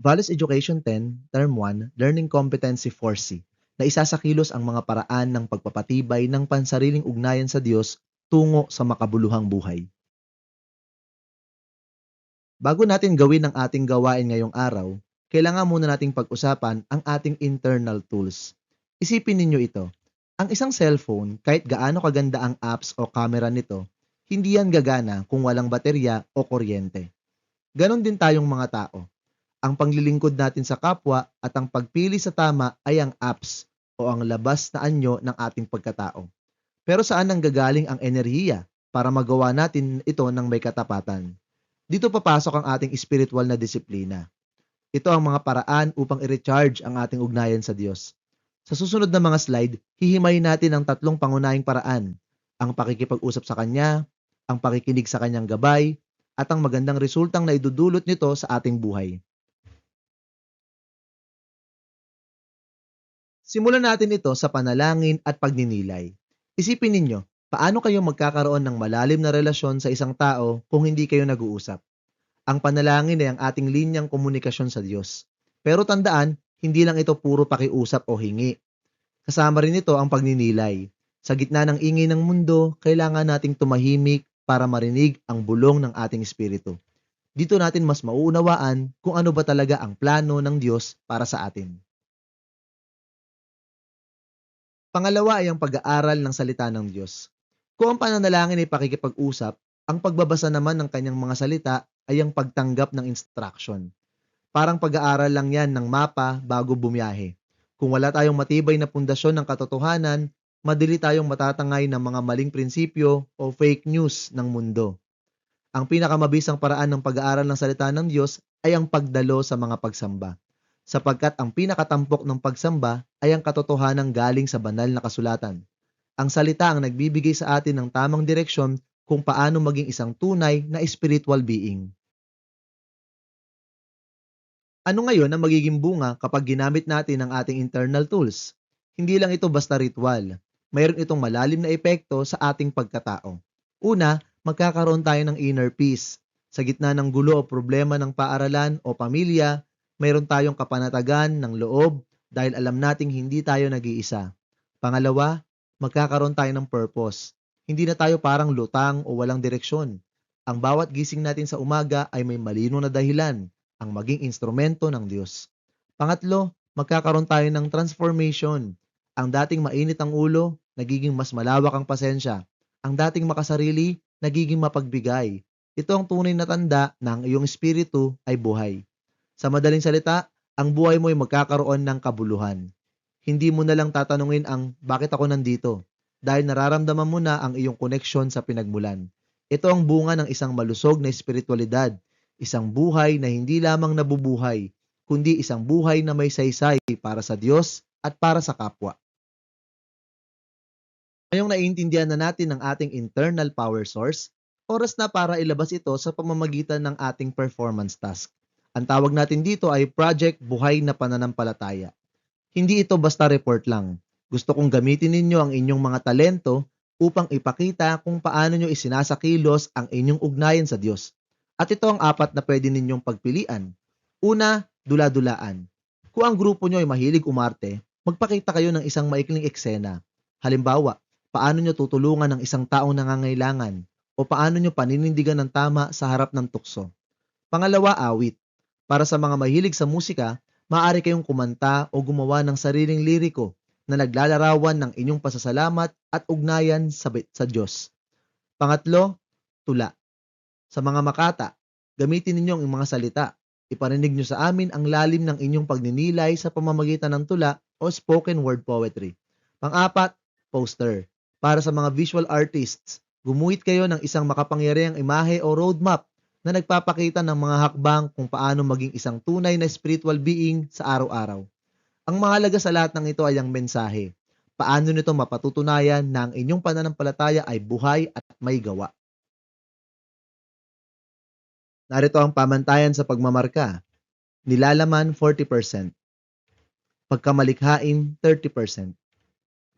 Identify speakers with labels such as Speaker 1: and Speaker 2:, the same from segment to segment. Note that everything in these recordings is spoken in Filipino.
Speaker 1: Values Education 10, Term 1, Learning Competency 4C, na isasakilos ang mga paraan ng pagpapatibay ng pansariling ugnayan sa Diyos tungo sa makabuluhang buhay. Bago natin gawin ang ating gawain ngayong araw, kailangan muna nating pag-usapan ang ating internal tools. Isipin ninyo ito. Ang isang cellphone, kahit gaano kaganda ang apps o camera nito, hindi yan gagana kung walang baterya o kuryente. Ganon din tayong mga tao. Ang panglilingkod natin sa kapwa at ang pagpili sa tama ay ang apps o ang labas na anyo ng ating pagkatao. Pero saan nanggagaling ang enerhiya para magawa natin ito ng may katapatan? Dito papasok ang ating spiritual na disiplina. Ito ang mga paraan upang i-recharge ang ating ugnayan sa Diyos. Sa susunod na mga slide, hihimayin natin ang tatlong pangunahing paraan: ang pakikipag-usap sa Kanya, ang pakikinig sa Kanyang gabay, at ang magandang resultang na idudulot nito sa ating buhay. Simulan natin ito sa panalangin at pagninilay. Isipin ninyo, paano kayo magkakaroon ng malalim na relasyon sa isang tao kung hindi kayo nag-uusap? Ang panalangin ay ang ating linyang komunikasyon sa Diyos. Pero tandaan, hindi lang ito puro pakiusap o hingi. Kasama rin ito ang pagninilay. Sa gitna ng ingay ng mundo, kailangan nating tumahimik para marinig ang bulong ng ating espiritu. Dito natin mas mauunawaan kung ano ba talaga ang plano ng Diyos para sa atin. Pangalawa ay ang pag-aaral ng salita ng Diyos. Kung ang pananalangin ay pakikipag-usap, ang pagbabasa naman ng kanyang mga salita ay ang pagtanggap ng instruction. Parang pag-aaral lang yan ng mapa bago bumiyahe. Kung wala tayong matibay na pundasyon ng katotohanan, madali tayong matatangay ng mga maling prinsipyo o fake news ng mundo. Ang pinakamabisang paraan ng pag-aaral ng salita ng Diyos ay ang pagdalo sa mga pagsamba, sapagkat ang pinakatampok ng pagsamba ay ang katotohanan galing sa banal na kasulatan. Ang salita ang nagbibigay sa atin ng tamang direksyon kung paano maging isang tunay na spiritual being. Ano ngayon ang magiging bunga kapag ginamit natin ang ating internal tools? Hindi lang ito basta ritual. Mayroon itong malalim na epekto sa ating pagkatao. Una, magkakaroon tayo ng inner peace. Sa gitna ng gulo o problema ng paaralan o pamilya, mayroon tayong kapanatagan ng loob dahil alam nating hindi tayo nag-iisa. Pangalawa, magkakaroon tayo ng purpose. Hindi na tayo parang lutang o walang direksyon. Ang bawat gising natin sa umaga ay may malinaw na dahilan, ang maging instrumento ng Diyos. Pangatlo, magkakaroon tayo ng transformation. Ang dating mainit ang ulo, nagiging mas malawak ang pasensya. Ang dating makasarili, nagiging mapagbigay. Ito ang tunay na tanda na ang iyong espiritu ay buhay. Sa madaling salita, ang buhay mo ay magkakaroon ng kabuluhan. Hindi mo na lang tatanungin ang bakit ako nandito, dahil nararamdaman mo na ang iyong koneksyon sa pinagmulan. Ito ang bunga ng isang malusog na espiritualidad, isang buhay na hindi lamang nabubuhay, kundi isang buhay na may saysay para sa Diyos at para sa kapwa. Ngayong naiintindihan na natin ang ating internal power source, oras na para ilabas ito sa pamamagitan ng ating performance task. Ang tawag natin dito ay Project Buhay na Pananampalataya. Hindi ito basta report lang. Gusto kong gamitin ninyo ang inyong mga talento upang ipakita kung paano nyo isinasakilos ang inyong ugnayan sa Diyos. At ito ang apat na pwede ninyong pagpilian. Una, dula-dulaan. Kung ang grupo nyo ay mahilig umarte, magpakita kayo ng isang maikling eksena. Halimbawa, paano nyo tutulungan ng isang taong nangangailangan o paano nyo paninindigan ng tama sa harap ng tukso. Pangalawa, awit. Para sa mga mahilig sa musika, maaari kayong kumanta o gumawa ng sariling liriko na naglalarawan ng inyong pasasalamat at ugnayan sa Diyos. Pangatlo, tula. Sa mga makata, gamitin ninyo ang mga salita. Iparinig nyo sa amin ang lalim ng inyong pagninilay sa pamamagitan ng tula o spoken word poetry. Pang-apat, poster. Para sa mga visual artists, gumuhit kayo ng isang makapangyarihang imahe o roadmap na nagpapakita ng mga hakbang kung paano maging isang tunay na spiritual being sa araw-araw. Ang mahalaga sa lahat ng ito ay ang mensahe. Paano nito mapatutunayan na ang inyong pananampalataya ay buhay at may gawa? Narito ang pamantayan sa pagmamarka. Nilalaman 40%, pagkamalikhain 30%,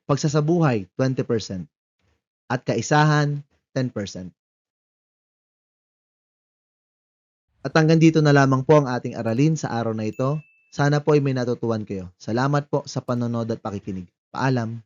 Speaker 1: pagsasabuhay 20%, at kaisahan 10%. At hanggang dito na lamang po ang ating aralin sa araw na ito. Sana po ay may natutuhan kayo. Salamat po sa panonood at pakikinig. Paalam.